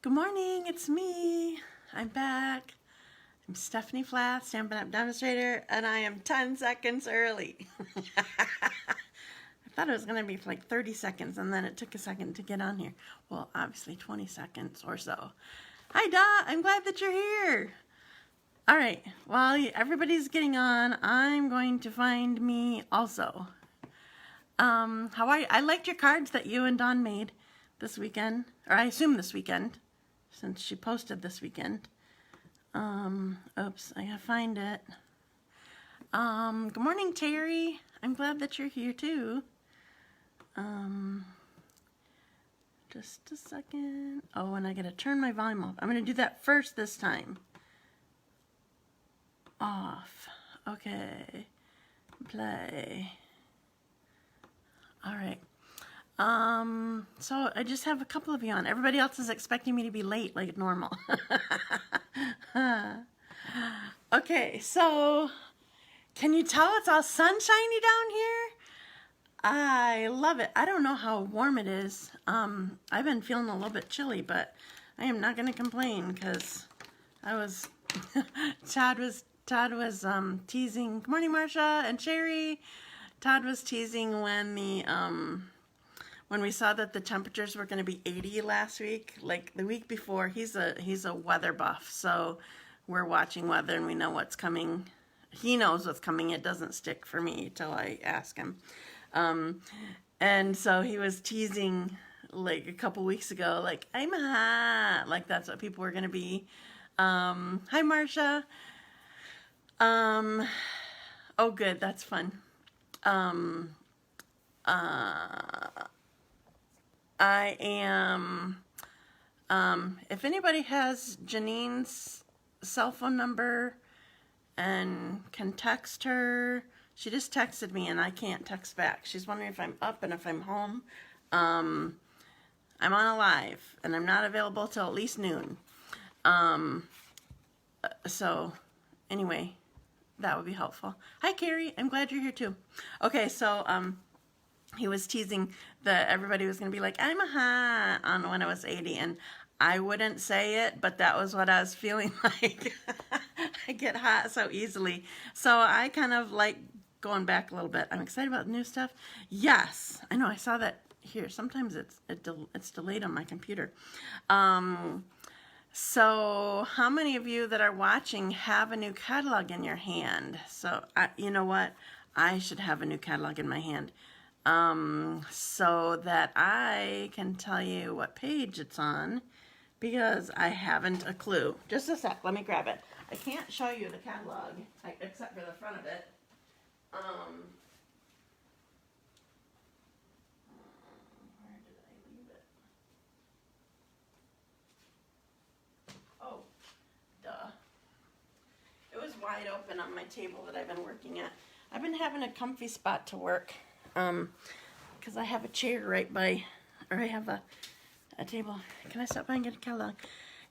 Good morning, it's me. I'm back. I'm Stephanie Flath, Stampin' Up! Demonstrator, and I am 10 seconds early. I thought it was going to be for like 30 seconds, and then it took a second to get on here. Well, obviously 20 seconds or so. Hi, Dot. I'm glad that you're here. All right, while everybody's getting on, I'm going to find me also. How are you? I liked your cards that you and Dawn made this weekend, or I assume this weekend, since she posted this weekend. Oops, I gotta find it. Good morning, Terry. I'm glad that you're here too. Just a second. Oh, and I gotta turn my volume off. I'm gonna do that first this time. Off. Okay. Play. All right. So I just have a couple of you on. Everybody else is expecting me to be late like normal. Okay, so can you tell it's all sunshiny down here? I love it. I don't know how warm it is. I've been feeling a little bit chilly, but I am not going to complain because I was Todd was teasing. Good morning, Marcia and Sherry. Todd was teasing when we saw that the temperatures were going to be 80 last week, like the week before. He's a weather buff, so we're watching weather and we know what's coming. He knows what's coming. It doesn't stick for me till I ask him. And so he was teasing like a couple weeks ago, like, I'm hot, like that's what people were going to be. Hi, Marcia. Oh, good. That's fun. I am, if anybody has Janine's cell phone number and can text her, she just texted me and I can't text back. She's wondering if I'm up and if I'm home. I'm on a live and I'm not available till at least noon. So anyway, that would be helpful. Hi, Carrie. I'm glad you're here too. Okay, so, he was teasing that everybody was going to be like, I'm a hot on when it was 80, and I wouldn't say it, but that was what I was feeling like. I get hot so easily. So I kind of like going back a little bit. I'm excited about new stuff. Yes, I know. I saw that here. Sometimes it's delayed on my computer. So how many of you that are watching have a new catalog in your hand? So you know what? I should have a new catalog in my hand. So that I can tell you what page it's on, because I haven't a clue. Just a sec, let me grab it. I can't show you the catalog, except for the front of it. Where did I leave it? Oh, duh. It was wide open on my table that I've been working at. I've been having a comfy spot to work. Because I have a chair right by, or I have a table. Can I stop by and get a catalog?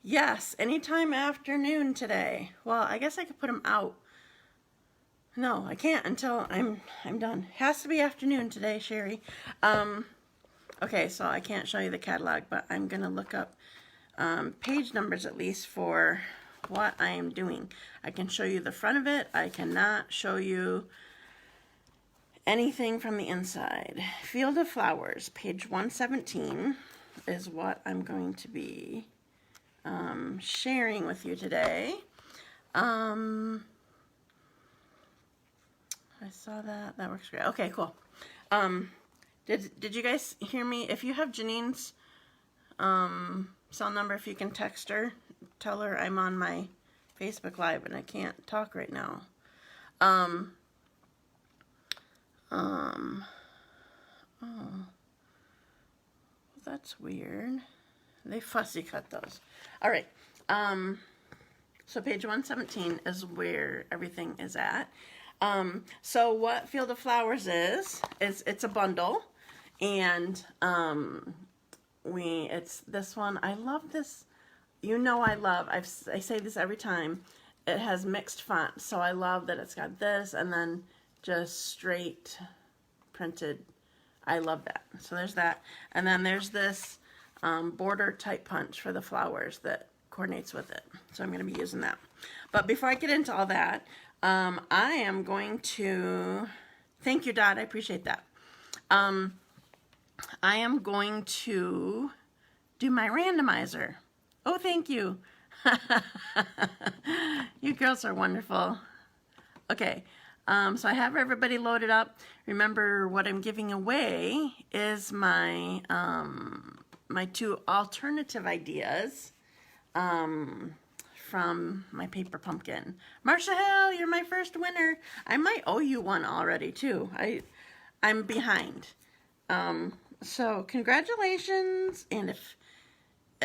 Yes, anytime afternoon today. Well, I guess I could put them out. No, I can't until I'm done. Has to be afternoon today, Sherry. Okay, so I can't show you the catalog, but I'm gonna look up page numbers at least for what I am doing. I can show you the front of it. I cannot show you anything from the inside. Field of Flowers, page 117 is what I'm going to be sharing with you today. I saw that. That works great. Okay, cool. Did you guys hear me? If you have Janine's cell number, if you can text her, tell her I'm on my Facebook Live and I can't talk right now. Oh, that's weird. They fussy cut those. All right. So page 117 is where everything is at. So what Field of Flowers is it's a bundle, and it's this one. I love this. You know, I say this every time. It has mixed fonts, so I love that it's got this and then just straight printed. I love that. So there's that. And then there's this border type punch for the flowers that coordinates with it. So I'm going to be using that. But before I get into all that, I am going to, thank you, Dot, I appreciate that. I am going to do my randomizer. Oh, thank you. You girls are wonderful. Okay, so I have everybody loaded up. Remember, what I'm giving away is my my 2 alternative ideas from my paper pumpkin. Marcia Hill, you're my first winner. I might owe you one already too. I'm behind. So congratulations, and if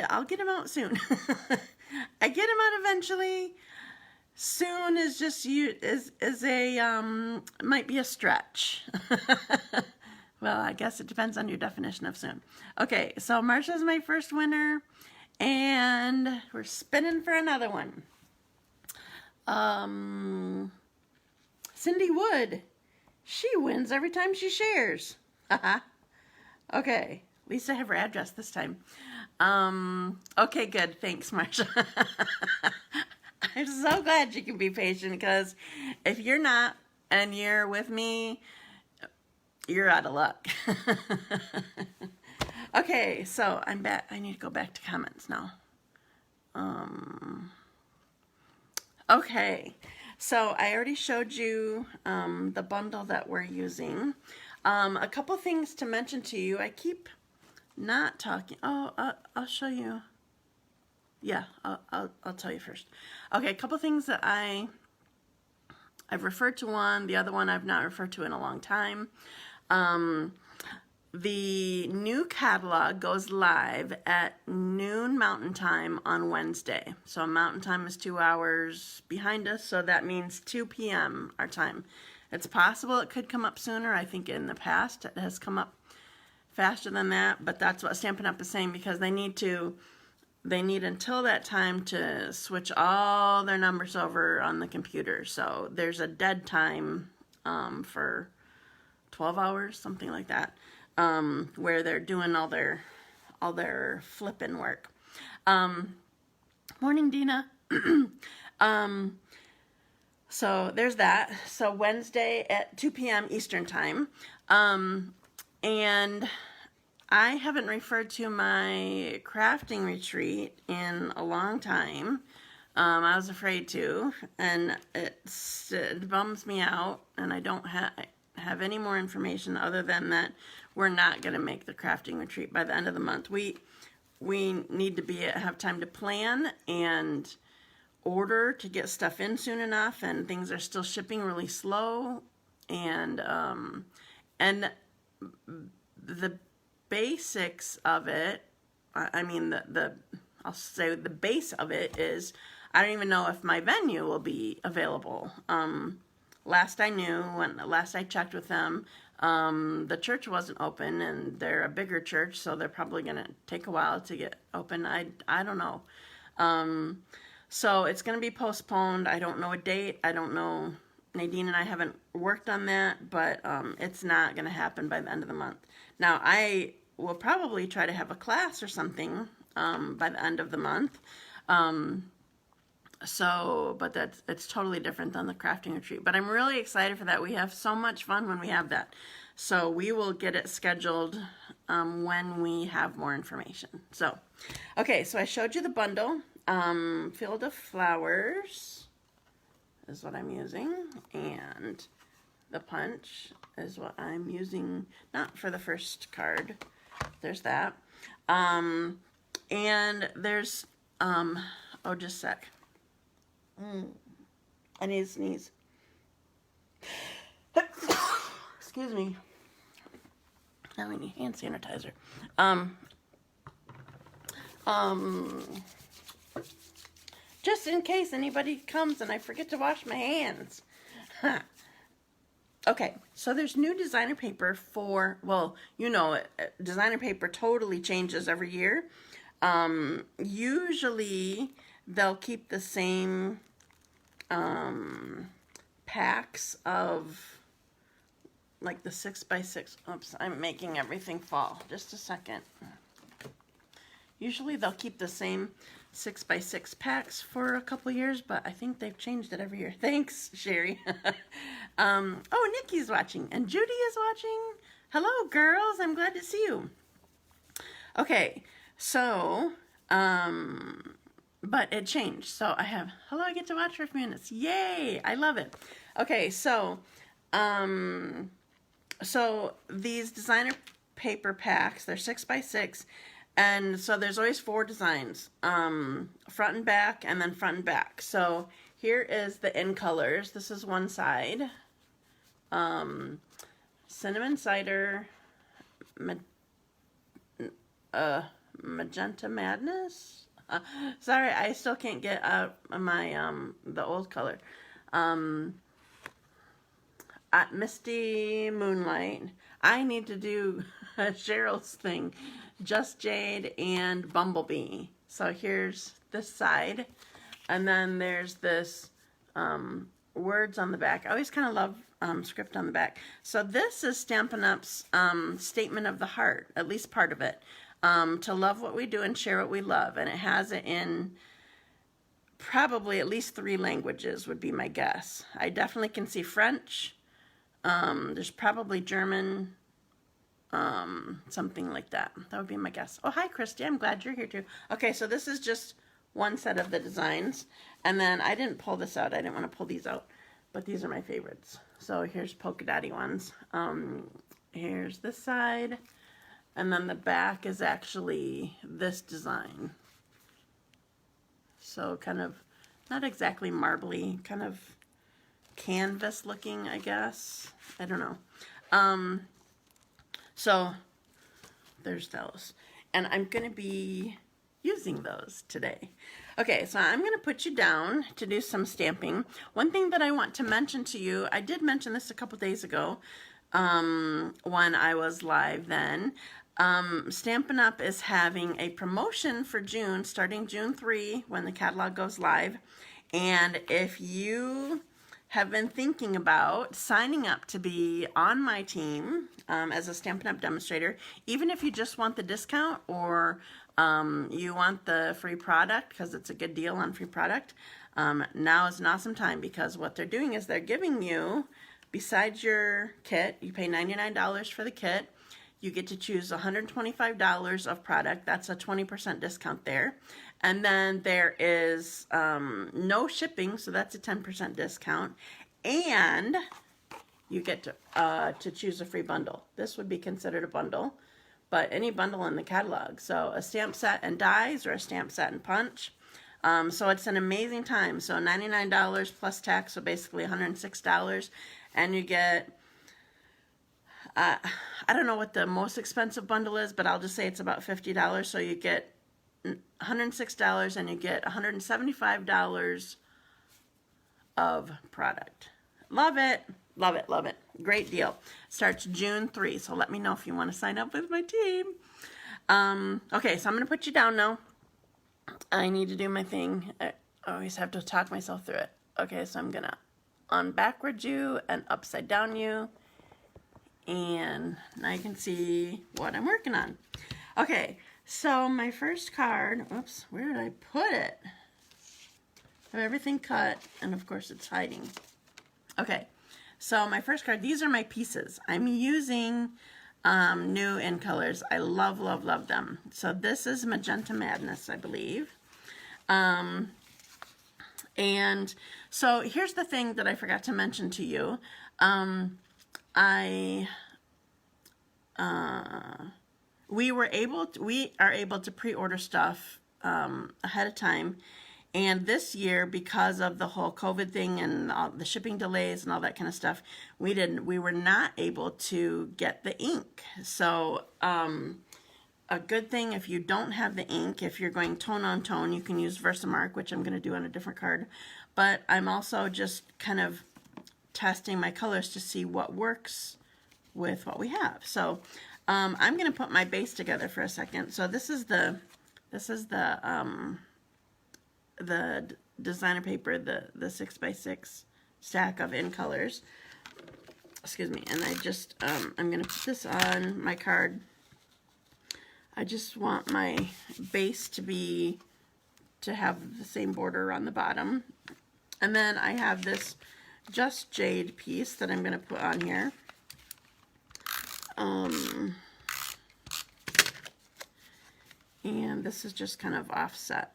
I'll get them out soon. I get them out eventually. Soon is just might be a stretch. Well, I guess it depends on your definition of soon. Okay, so Marcia's my first winner, and we're spinning for another one. Cindy Wood, she wins every time she shares. Okay, at least I have her address this time. Okay, good. Thanks, Marcia. I'm so glad you can be patient, because if you're not and you're with me, you're out of luck. Okay, so I'm back. I need to go back to comments now. Okay, so I already showed you the bundle that we're using. A couple things to mention to you. I keep not talking. Oh, I'll show you. Yeah, I'll tell you first. Okay, a couple things that I've referred to one. The other one I've not referred to in a long time. The new catalog goes live at noon Mountain Time on Wednesday. So Mountain Time is 2 hours behind us, so that means 2 p.m. our time. It's possible it could come up sooner. I think in the past it has come up faster than that, but that's what Stampin' Up! Is saying, because they need until that time to switch all their numbers over on the computer. So there's a dead time for 12 hours, something like that, where they're doing all their flipping work. Morning, Dina. So there's that. So Wednesday at 2 p.m. Eastern time. And I haven't referred to my crafting retreat in a long time. I was afraid to, and it bums me out, and I don't have any more information other than that we're not going to make the crafting retreat by the end of the month. We need to have time to plan and order to get stuff in soon enough, and things are still shipping really slow, and the basics of it, I mean, I'll say the base of it is, I don't even know if my venue will be available. Last I knew, last I checked with them, the church wasn't open, and they're a bigger church, so they're probably going to take a while to get open. I don't know. So it's going to be postponed. I don't know a date. I don't know. Nadine and I haven't worked on that, but it's not going to happen by the end of the month. Now, I will probably try to have a class or something by the end of the month. But it's totally different than the crafting retreat. But I'm really excited for that. We have so much fun when we have that. So we will get it scheduled when we have more information. So, okay, so I showed you the bundle. Field of Flowers is what I'm using, and the punch is what I'm using, not for the first card. There's that. And there's, oh, just a sec. I need to sneeze. Excuse me. Now we need hand sanitizer. Just in case anybody comes and I forget to wash my hands. Okay, so there's new designer paper for, well, you know, designer paper totally changes every year. Usually they'll keep the same packs of, like the 6x6. Oops, I'm making everything fall. Just a second. Usually they'll keep the same 6x6 packs for a couple years, but I think they've changed it every year. Thanks, Sherry. Oh, Nikki's watching, and Judy is watching. Hello, girls. I'm glad to see you. Okay, so, but it changed. So I have, hello, I get to watch for a few minutes. Yay, I love it. Okay, so, so these designer paper packs, they're 6x6, and so there's always 4 designs, front and back, and then front and back. So here is the in colors. This is one side. Cinnamon Cider, Magenta Madness. Sorry, I still can't get out my the old color. Misty, Moonlight. I need to do Cheryl's thing. Just Jade and Bumblebee. So here's this side. And then there's this words on the back. I always kind of love script on the back. So this is Stampin' Up's Statement of the Heart, at least part of it. To love what we do and share what we love. And it has it in probably at least 3 languages would be my guess. I definitely can see French. There's probably German, something like that. That would be my guess. Oh, hi, Christy. I'm glad you're here, too. Okay, so this is just one set of the designs. And then I didn't pull this out. I didn't want to pull these out. But these are my favorites. So here's polka dotty ones. Here's this side. And then the back is actually this design. So kind of, not exactly marbly, kind of canvas looking, I guess. I don't know. So there's those. And I'm going to be using those today. Okay, so I'm going to put you down to do some stamping. One thing that I want to mention to you, I did mention this a couple days ago when I was live then. Stampin' Up! Is having a promotion for June, starting June 3 when the catalog goes live. And if you have been thinking about signing up to be on my team as a Stampin' Up! Demonstrator, even if you just want the discount or you want the free product because it's a good deal on free product, now is an awesome time because what they're doing is they're giving you, besides your kit, you pay $99 for the kit, you get to choose $125 of product. That's a 20% discount there. And then there is no shipping, so that's a 10% discount. And you get to choose a free bundle. This would be considered a bundle, but any bundle in the catalog. So a stamp set and dies or a stamp set and punch. So it's an amazing time. So $99 plus tax, so basically $106. And you get... I don't know what the most expensive bundle is, but I'll just say it's about $50. So you get $106 and you get $175 of product. Love it. Love it. Love it. Great deal. Starts June 3. So let me know if you want to sign up with my team. Okay, so I'm going to put you down now. I need to do my thing. I always have to talk myself through it. Okay, so I'm going to on-backward you and upside down you. And now you can see what I'm working on. Okay, so my first card, oops, where did I put it? I have everything cut, and of course it's hiding. Okay, so my first card, these are my pieces. I'm using new in colors. I love, love, love them. So this is Magenta Madness, I believe. And so here's the thing that I forgot to mention to you. We are able to pre-order stuff ahead of time, and this year, because of the whole COVID thing and all the shipping delays and all that kind of stuff, we were not able to get the ink. So a good thing if you don't have the ink, if you're going tone on tone, you can use Versamark, which I'm going to do on a different card. But I'm also just kind of testing my colors to see what works with what we have. So I'm going to put my base together for a second. So this is the designer paper, the 6x6 stack of in colors. Excuse me. And I just I'm going to put this on my card. I just want my base to have the same border on the bottom. And then I have this Just Jade piece that I'm going to put on here. And this is just kind of offset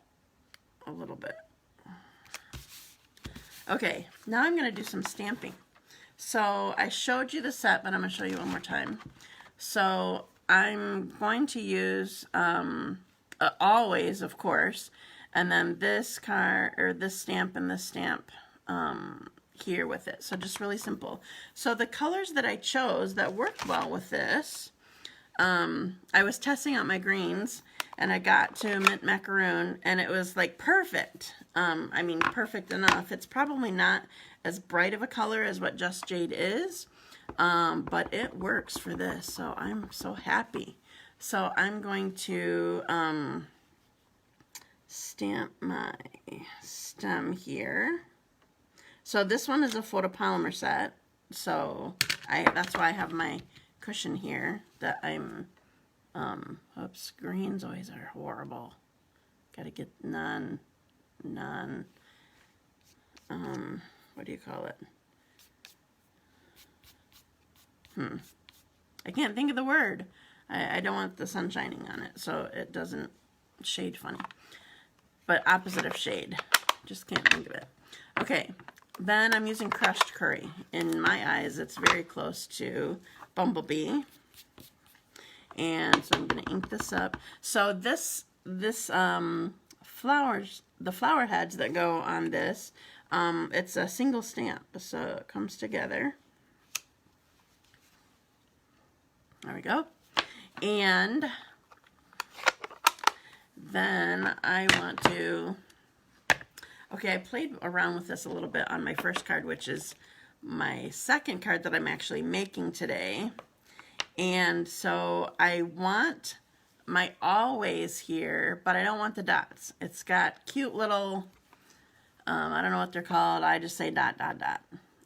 a little bit. Okay, now I'm going to do some stamping. So I showed you the set, but I'm going to show you one more time. So I'm going to use Always, of course, and then this card, or this stamp and this stamp here with it. So just really simple. So the colors that I chose that worked well with this, I was testing out my greens, and I got to mint macaroon, and it was like perfect. I mean, perfect enough. It's probably not as bright of a color as what Just Jade is, but it works for this, so I'm so happy. So I'm going to stamp my stem here. So this one is a photopolymer set, so that's why I have my cushion here that I'm, oops, greens always are horrible. Gotta get what do you call it? I can't think of the word. I don't want the sun shining on it, so it doesn't shade funny. But opposite of shade. Just can't think of it. Okay, then I'm using crushed curry. In my eyes, it's very close to Bumblebee. And so I'm going to ink this up. So flowers, the flower heads that go on this, it's a single stamp, so it comes together. There we go. And then I want to, okay, I played around with this a little bit on my first card, which is my second card that I'm actually making today. And so I want my Always here, but I don't want the dots. It's got cute little, I don't know what they're called. I just say dot, dot, dot.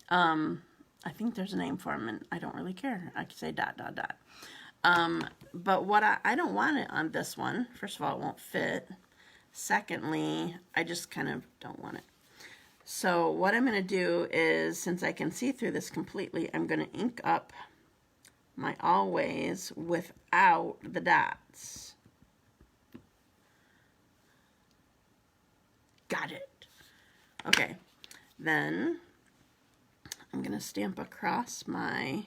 I think there's a name for them, and I don't really care. I can say dot, dot, dot. But what I don't want it on this one. First of all, it won't fit. Secondly, I just kind of don't want it. So what I'm going to do is, since I can see through this completely, I'm going to ink up my Always without the dots. Got it. Okay, then I'm going to stamp across my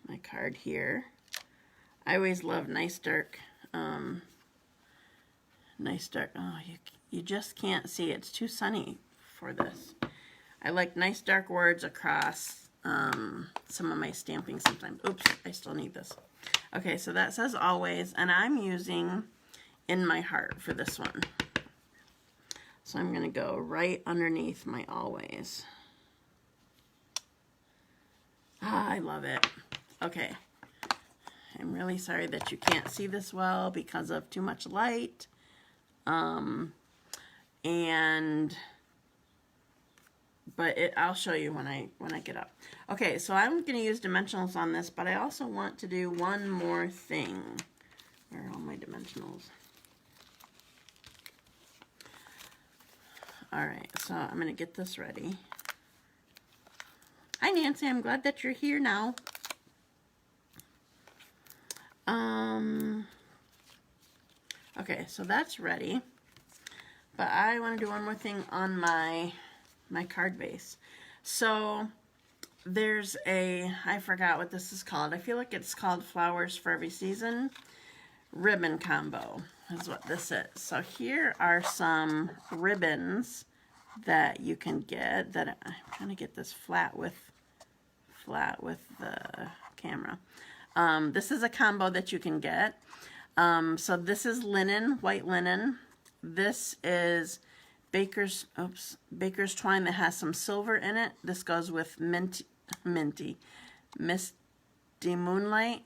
my card here. I always love nice dark, oh, you just can't see. It's too sunny for this. I like nice dark words across some of my stamping sometimes. Oops, I still need this. Okay, so that says Always, and I'm using In My Heart for this one. So I'm going to go right underneath my Always. Ah, I love it. Okay. I'm really sorry that you can't see this well because of too much light. But I'll show you when I get up. Okay, so I'm going to use dimensionals on this, but I also want to do one more thing. Where are all my dimensionals? Alright, so I'm going to get this ready. Hi Nancy, I'm glad that you're here now. Okay, so that's ready. But I want to do one more thing on my card base. So there's I forgot what this is called. I feel like it's called Flowers for Every Season. Ribbon combo is what this is. So here are some ribbons that you can get. That I'm trying to get this flat with the camera. This is a combo that you can get. So this is linen, white linen. This is baker's twine that has some silver in it. This goes with Misty Moonlight.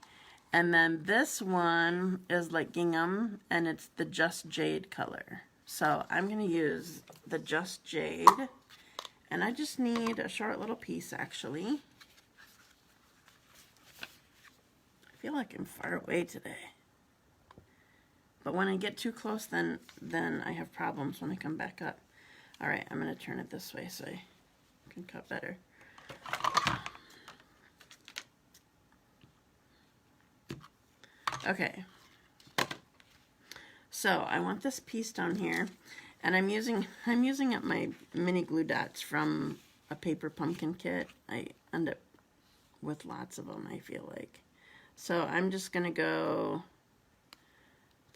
And then this one is like gingham, and it's the Just Jade color. So I'm going to use the Just Jade, and I just need a short little piece actually. feel like I'm far away today. But when I get too close, then I have problems when I come back up. All right, I'm going to turn it this way so I can cut better. Okay. So I want this piece down here, and I'm using up my mini glue dots from a paper pumpkin kit. I end up with lots of them, I feel like. So I'm just going to go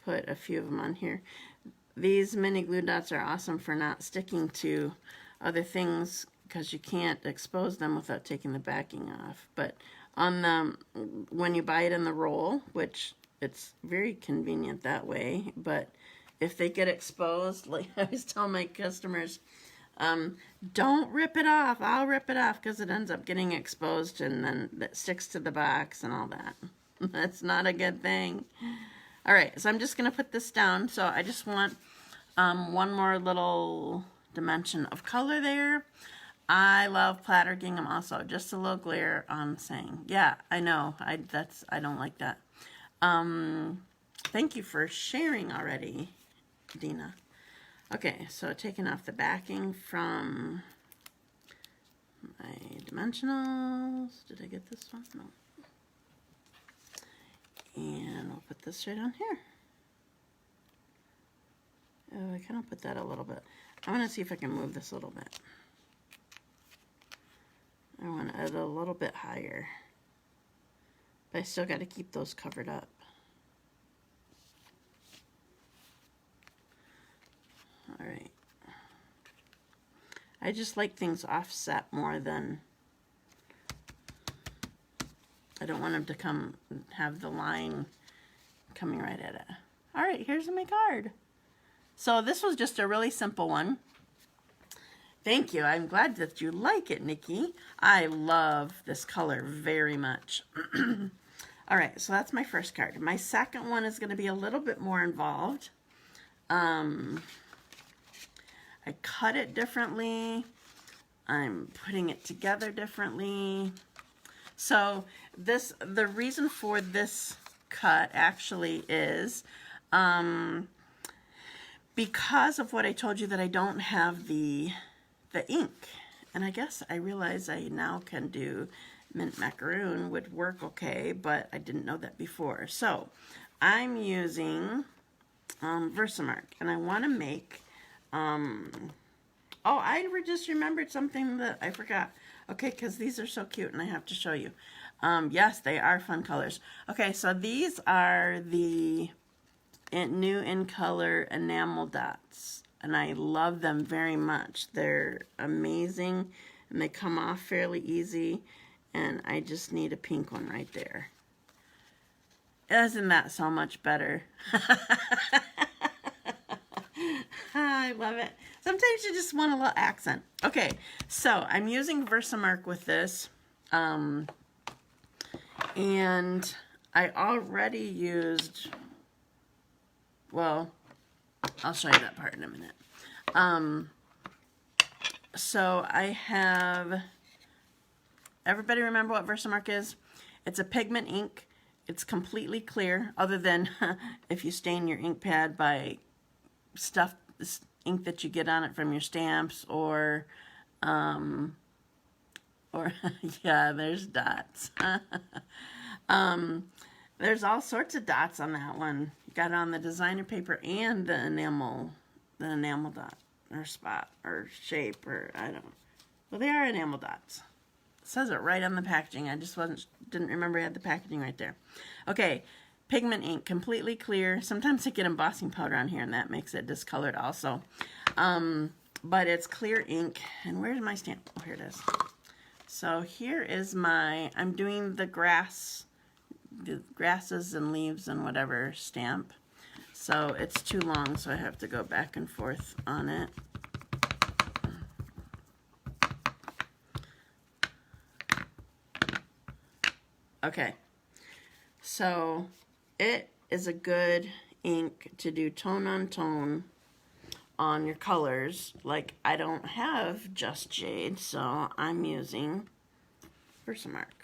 put a few of them on here. These mini glue dots are awesome for not sticking to other things because you can't expose them without taking the backing off. But on the, when you buy it in the roll, which it's very convenient that way, but if they get exposed, like I always tell my customers, don't rip it off. I'll rip it off because it ends up getting exposed and then that sticks to the box and all that. That's not a good thing. All right, so I'm just going to put this down. So I just want one more little dimension of color there. I love platter gingham also. Just a little glare on saying. Yeah, I know. I don't like that. Thank you for sharing already, Dina. Okay, so taking off the backing from my dimensionals. Did I get this one? No. And we'll put this right on here. Oh, I kind of put that a little bit. I want to see if I can move this a little bit. I want it a little bit higher. But I still got to keep those covered up. All right. I just like things offset more than, I don't want them to come have the line coming right at it. All right, here's my card. So this was just a really simple one. Thank you. I'm glad that you like it, Nikki. I love this color very much. All right, so that's my first card. My second one is going to be a little bit more involved. I cut it differently. I'm putting it together differently. So the reason for this cut actually is because of what I told you that I don't have the ink. And I guess I realize I now can do mint macaroon would work okay, but I didn't know that before. So I'm using Versamark, and I want to make oh, I just remembered something that I forgot. Okay, because these are so cute and I have to show you. Yes, they are fun colors. Okay, so these are the new in color enamel dots, and I love them very much. They're amazing and they come off fairly easy, and I just need a pink one right there. Isn't that so much better? I love it. Sometimes you just want a little accent. Okay, so I'm using Versamark with this. And I already used, well, I'll show you that part in a minute. So I have, everybody remember what Versamark is? It's a pigment ink. It's completely clear, other than if you stain your ink pad by stuff, ink that you get on it from your stamps, or yeah, there's dots. There's all sorts of dots on that one. You got it on the designer paper and the enamel dot, or spot, or shape, or I don't know. Well, they are enamel dots. It says it right on the packaging. I just didn't remember I had the packaging right there. Okay, pigment ink, completely clear. Sometimes I get embossing powder on here, and that makes it discolored also. But it's clear ink. And where's my stamp? Oh, here it is. So here is my, I'm doing the grasses and leaves and whatever stamp. So it's too long, so I have to go back and forth on it. Okay, so it is a good ink to do tone on tone on your colors. Like, I don't have just Jade, so I'm using Versamark.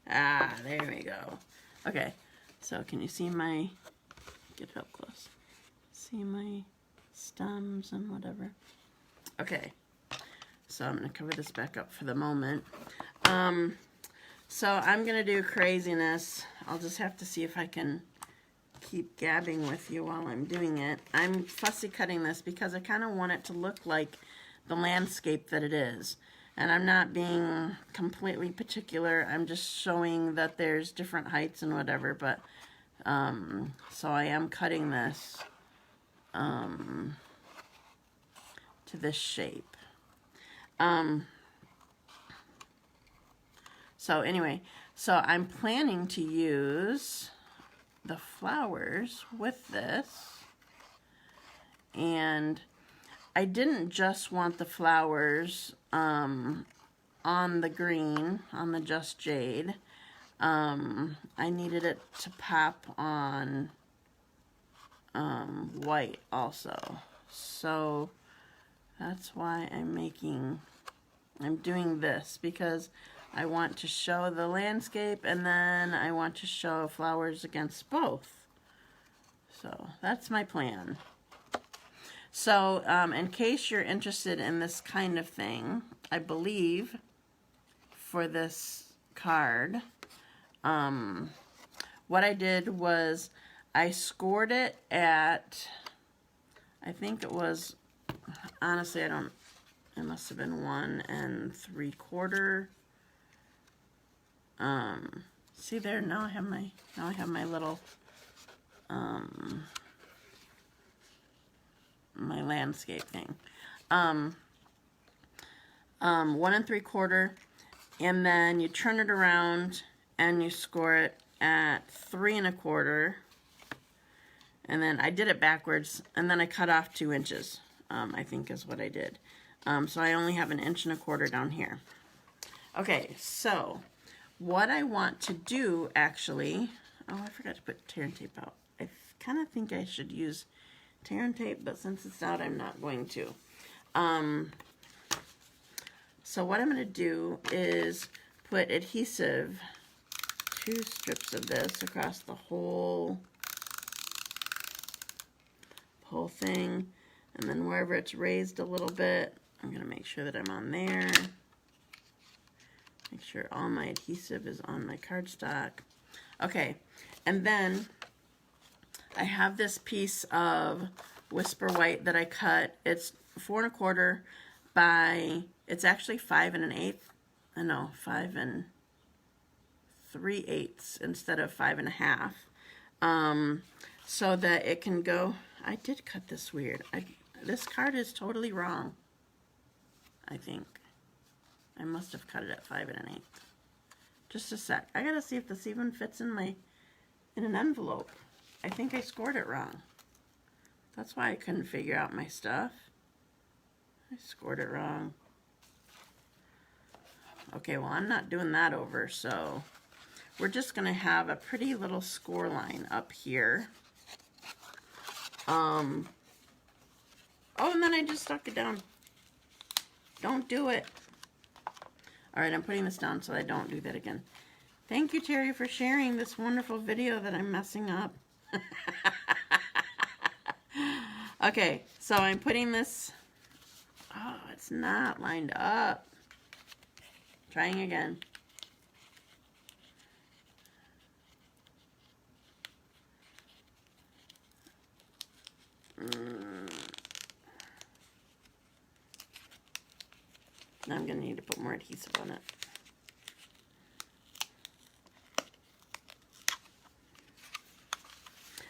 Ah, there we go. Okay, so can you see my, get it up close, see my stems and whatever. Okay, so I'm going to cover this back up for the moment. So I'm going to do craziness. I'll just have to see if I can keep gabbing with you while I'm doing it. I'm fussy cutting this because I kind of want it to look like the landscape that it is. And I'm not being completely particular. I'm just showing that there's different heights and whatever. But, so I am cutting this to this shape. So anyway, so I'm planning to use the flowers with this, and I didn't just want the flowers on the green, on the Just Jade. I needed it to pop on white also, so that's why I'm doing this, because I want to show the landscape and then I want to show flowers against both. So that's my plan. So in case you're interested in this kind of thing, I believe for this card, what I did was I scored it at, I think it was, honestly it must have been 1 3/4. See there, now I have my little my landscape thing. 1 3/4, and then you turn it around and you score it at 3 1/4, and then I did it backwards, and then I cut off 2 inches. I think is what I did. So I only have 1 1/4 inches down here. Okay, so what I want to do actually, oh, I forgot to put tear and tape out. I kind of think I should use tear and tape, but since it's out, I'm not going to. So what I'm going to do is put adhesive, 2 strips of this across the whole thing, and then wherever it's raised a little bit, I'm going to make sure that I'm on there. Make sure all my adhesive is on my cardstock. Okay, and then I have this piece of Whisper White that I cut. It's 4 1/4 by, it's actually 5 1/8. No, 5 3/8 instead of 5 1/2. So that it can go, I did cut this weird. This card is totally wrong, I think. I must have cut it at 5 1/8. Just a sec. I gotta see if this even fits in an envelope. I think I scored it wrong. That's why I couldn't figure out my stuff. I scored it wrong. Okay, well, I'm not doing that over, so we're just gonna have a pretty little score line up here. Oh, and then I just stuck it down. Don't do it. All right, I'm putting this down so I don't do that again. Thank you, Terry, for sharing this wonderful video that I'm messing up. Okay, so I'm putting this, oh, it's not lined up. Trying again. Now I'm going to need to put more adhesive on it.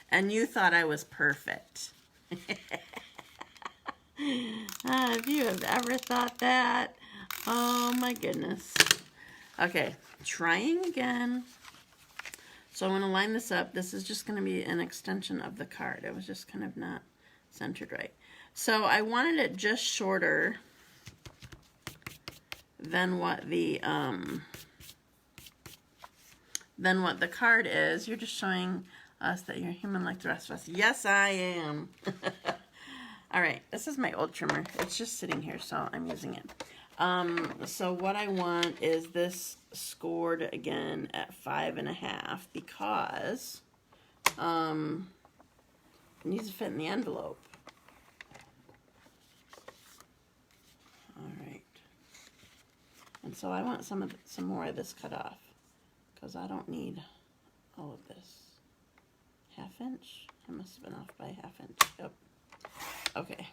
And you thought I was perfect. If you have ever thought that, oh my goodness. Okay, trying again. So I'm going to line this up. This is just going to be an extension of the card. It was just kind of not centered right. So I wanted it just shorter than what the card is. You're just showing us that you're human like the rest of us. Yes, I am. All right, this is my old trimmer. It's just sitting here, so I'm using it. So what I want is this scored again at 5.5 because it needs to fit in the envelope. All right. And so I want some more of this cut off because I don't need all of this. 1/2 inch? I must have been off by 1/2 inch. Yep. Okay.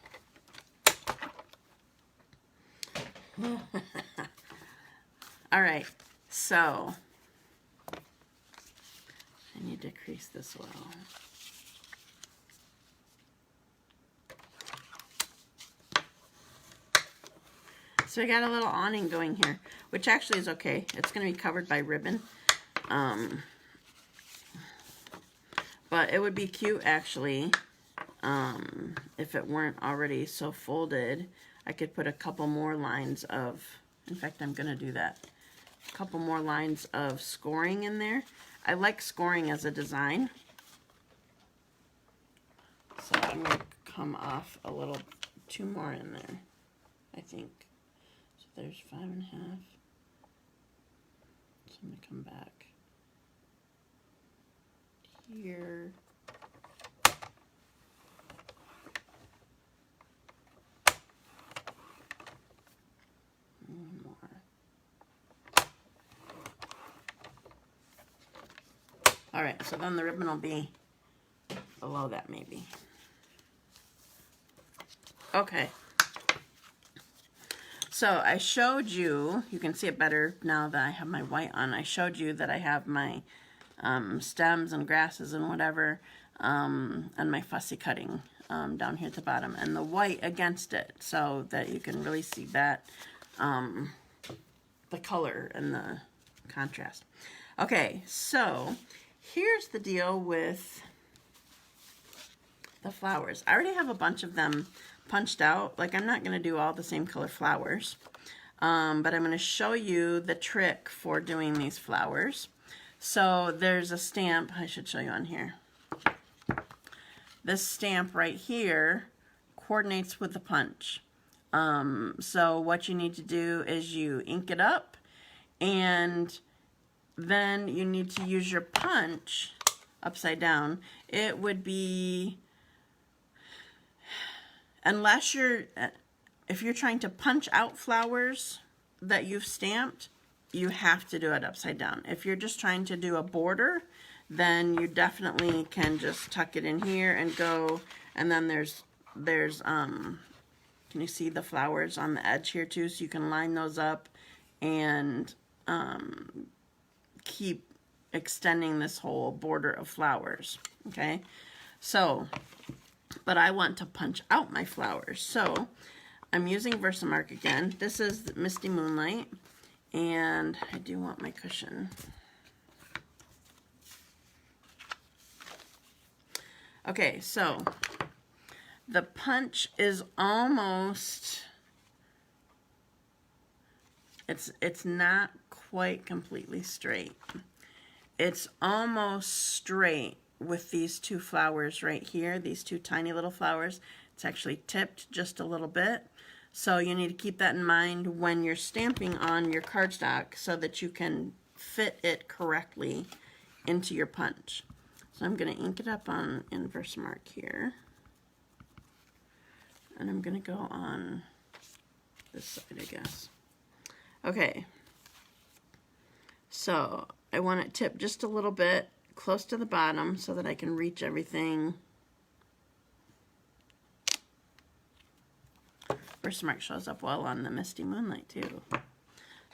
All right, so I need to crease this well. So I got a little awning going here, which actually is okay. It's going to be covered by ribbon. But it would be cute actually if it weren't already so folded. I could put a couple more lines of, in fact, I'm going to do that. A couple more lines of scoring in there. I like scoring as a design. So I'm going to come off a little, 2 more in there, I think. So there's 5.5. So I'm going to come back here. One more. All right, so then the ribbon will be below that maybe. Okay. So I showed you, you can see it better now that I have my white on. I showed you that I have my stems and grasses and whatever, and my fussy cutting down here at the bottom, and the white against it so that you can really see that, the color and the contrast. Okay, so here's the deal with the flowers. I already have a bunch of them punched out. Like, I'm not going to do all the same color flowers, but I'm going to show you the trick for doing these flowers. So there's a stamp I should show you on here. This stamp right here coordinates with the punch. So what you need to do is you ink it up, and then you need to use your punch upside down. It would be, unless you're, if you're trying to punch out flowers that you've stamped, you have to do it upside down. If you're just trying to do a border, then you definitely can just tuck it in here and go, and then there's can you see the flowers on the edge here too? So you can line those up and keep extending this whole border of flowers, okay? So, but I want to punch out my flowers. So I'm using Versamark again. This is Misty Moonlight, and I do want my cushion. Okay, so the punch is almost, it's not quite completely straight. It's almost straight with these 2 flowers right here, these 2 tiny little flowers. It's actually tipped just a little bit. So you need to keep that in mind when you're stamping on your cardstock so that you can fit it correctly into your punch. So I'm going to ink it up in Versamark here. And I'm going to go on this side, I guess. Okay. So I want it tipped just a little bit close to the bottom so that I can reach everything. Versamark shows up well on the Misty Moonlight too.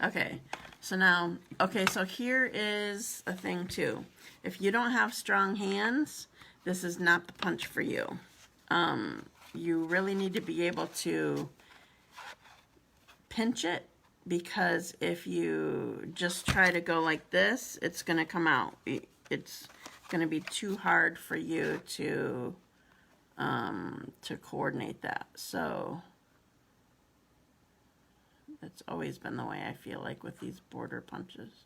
Okay, so now, okay, so here is a thing too. If you don't have strong hands, this is not the punch for you. You really need to be able to pinch it, because if you just try to go like this, it's going to come out. It's going to be too hard for you to coordinate that. So that's always been the way I feel like with these border punches.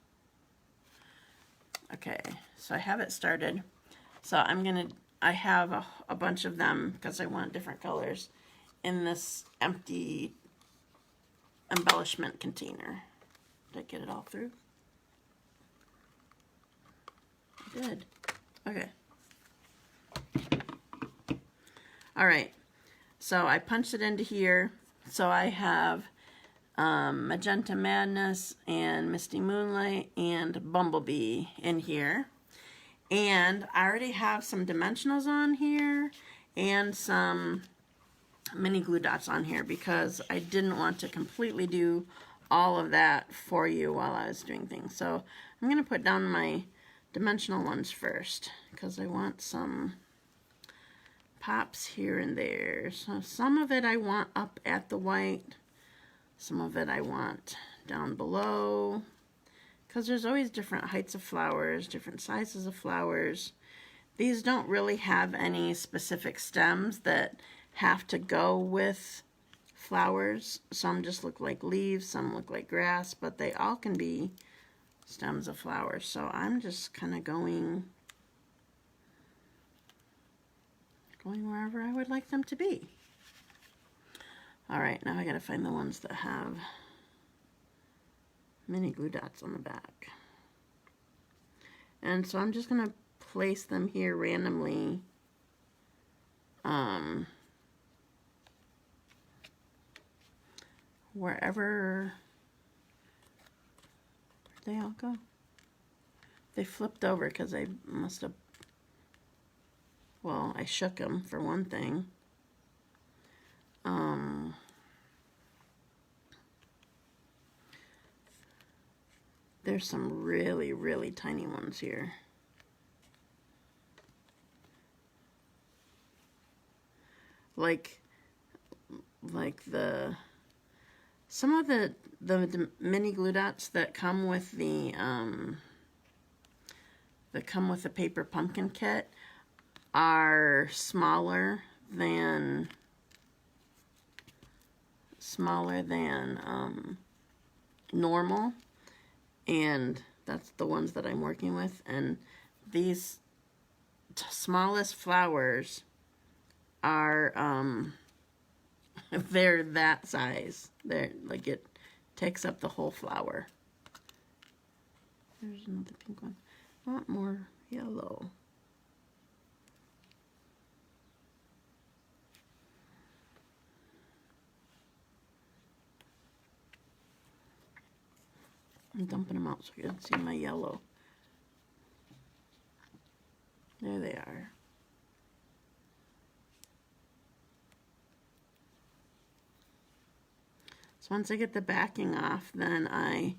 Okay, so I have it started. So I have a bunch of them because I want different colors in this empty embellishment container. Did I get it all through? I did. Okay. All right. So I punched it into here. So I have Magenta Madness and Misty Moonlight and Bumblebee in here. And I already have some dimensionals on here and some mini glue dots on here because I didn't want to completely do all of that for you while I was doing things. So I'm going to put down my dimensional ones first because I want some pops here and there. So some of it I want up at the white, some of it I want down below, because there's always different heights of flowers, different sizes of flowers. These don't really have any specific stems that have to go with flowers. Some just look like leaves, some look like grass, but they all can be stems of flowers. So I'm just kind of going wherever I would like them to be. All right, now I gotta find the ones that have mini glue dots on the back. And so I'm just gonna place them here randomly. Wherever they all go. They flipped over because I must have, well, I shook them for one thing. There's some really, really tiny ones here. Like some of the mini glue dots that come with the paper pumpkin kit are smaller than normal, and that's the ones that I'm working with. And these smallest flowers are they're that size. They're like, it takes up the whole flower. There's another pink one. I want more yellow. I'm dumping them out so you can see my yellow. There they are. So once I get the backing off, then I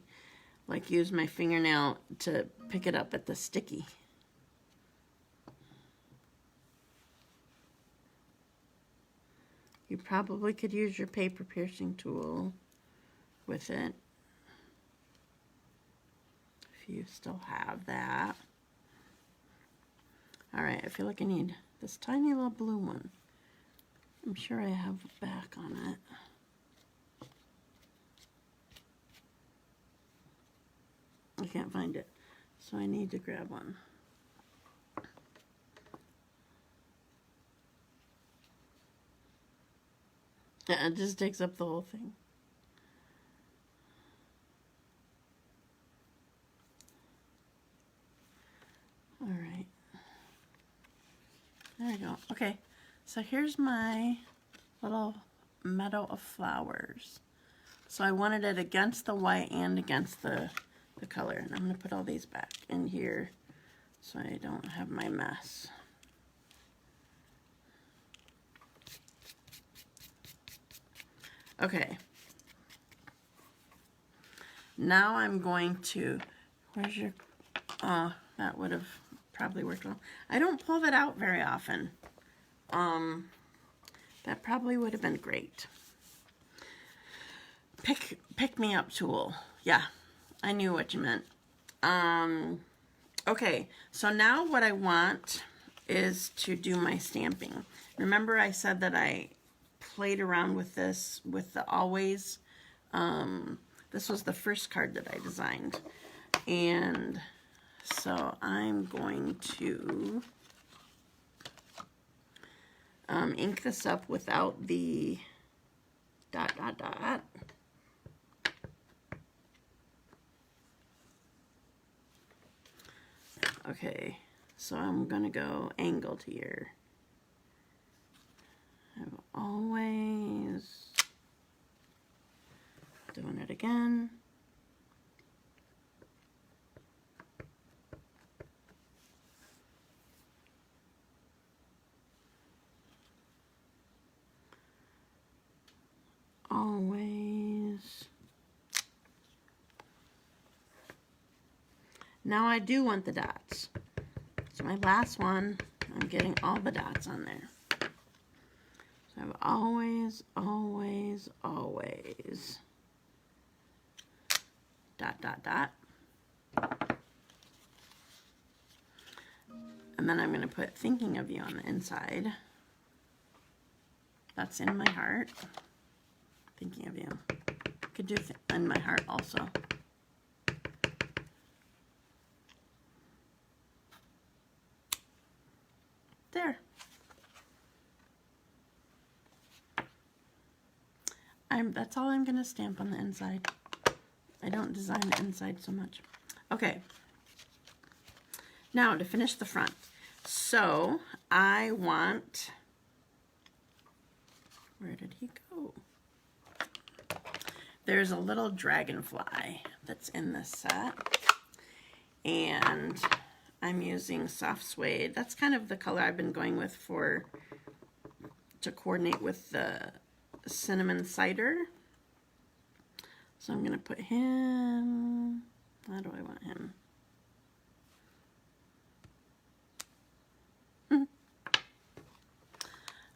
like use my fingernail to pick it up at the sticky. You probably could use your paper piercing tool with it, if you still have that. All right, I feel like I need this tiny little blue one. I'm sure I have a back on it. I can't find it, so I need to grab one. Yeah, it just takes up the whole thing. All right. There we go. Okay, so here's my little meadow of flowers. So I wanted it against the white and against the color. And I'm going to put all these back in here so I don't have my mess. Okay. Now I'm going to, where's your, that would have probably worked well. I don't pull that out very often. That probably would have been great. Pick me up tool. Yeah, I knew what you meant. Okay, so now what I want is to do my stamping. Remember I said that I played around with this with the Always. This was the first card that I designed. And so I'm going to ink this up without the ... Okay, so I'm gonna go angled here. I'm always doing it again. Always. Now I do want the dots. So my last one, I'm getting all the dots on there. So I've always, always, always. Dot, dot, dot. And then I'm going to put thinking of you on the inside. That's in my heart. Thinking of you. Could do in my heart also. There. That's all I'm going to stamp on the inside. I don't design the inside so much. Okay. Now to finish the front. So I want, where did he go? There's a little dragonfly that's in this set. And I'm using soft suede. That's kind of the color I've been going with to coordinate with the Cinnamon Cider. So I'm going to put him, how do I want him?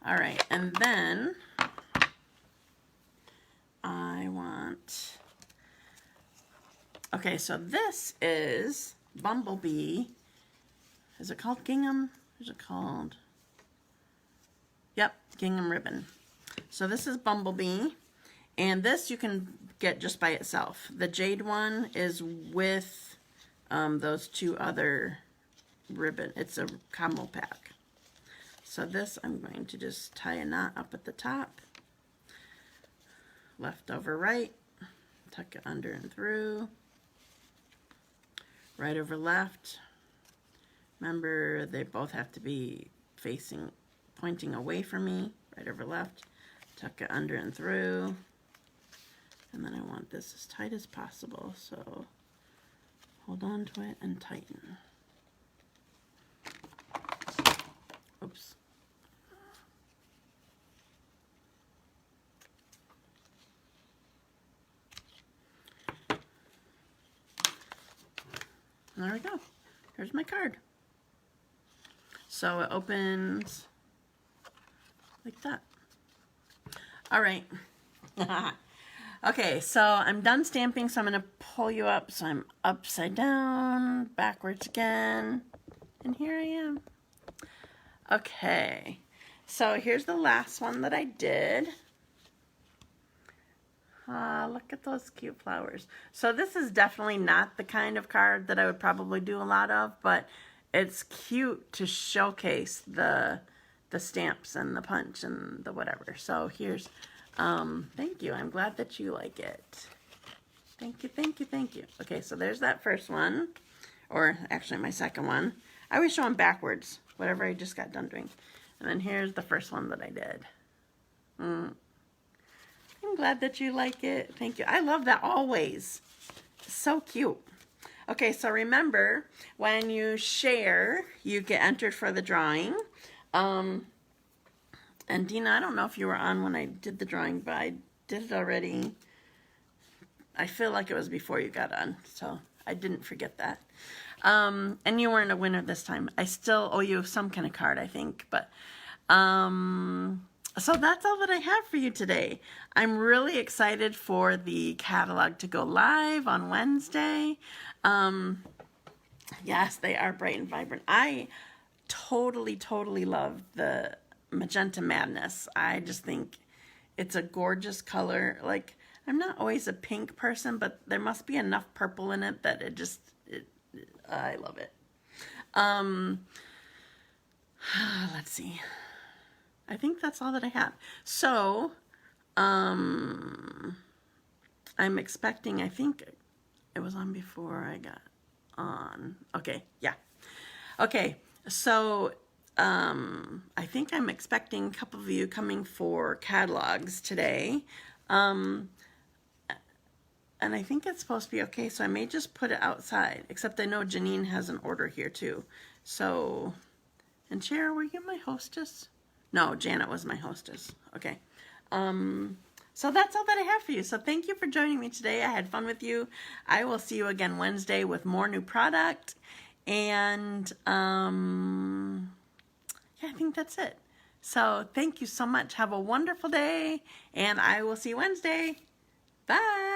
All right, and then I want, okay, so this is Bumblebee. Is it called Gingham? Is it called? Yep, Gingham ribbon. So this is Bumblebee, and this you can get just by itself. The Jade one is with those two other ribbon. It's a combo pack. So this I'm going to just tie a knot up at the top, left over right, tuck it under and through, right over left. Remember, they both have to be facing, pointing away from me, right over left, tuck it under and through, and then I want this as tight as possible, so hold on to it and tighten. Oops. There we go. Here's my card. So it opens like that. All right. Okay, so I'm done stamping, so I'm going to pull you up. So I'm upside down, backwards again, and here I am. Okay, so here's the last one that I did. Look at those cute flowers. So this is definitely not the kind of card that I would probably do a lot of, but it's cute to showcase the stamps and the punch and the whatever. So here's, thank you. I'm glad that you like it. Thank you, thank you, thank you. Okay, so there's that first one, or actually my second one. I always show them backwards, whatever I just got done doing. And then here's the first one that I did. I'm glad that you like it. Thank you. I love that always. So cute. Okay, so remember, when you share, you get entered for the drawing. And Dina, I don't know if you were on when I did the drawing, but I did it already. I feel like it was before you got on, so I didn't forget that. And you weren't a winner this time. I still owe you some kind of card, I think, but so that's all that I have for you today. I'm really excited for the catalog to go live on Wednesday. Yes, they are bright and vibrant. I totally love the Magenta Madness. I just think it's a gorgeous color. Like, I'm not always a pink person, but there must be enough purple in it that I love it. Let's see. I think that's all that I have. So, I'm expecting, I think it was on before I got on. Okay, yeah. Okay, so I think I'm expecting a couple of you coming for catalogs today. And I think it's supposed to be okay, so I may just put it outside, except I know Janine has an order here too. So, and Cher, were you my hostess? No, Janet was my hostess. Okay. So that's all that I have for you. So thank you for joining me today. I had fun with you. I will see you again Wednesday with more new product. And yeah, I think that's it. So thank you so much. Have a wonderful day, and I will see you Wednesday. Bye.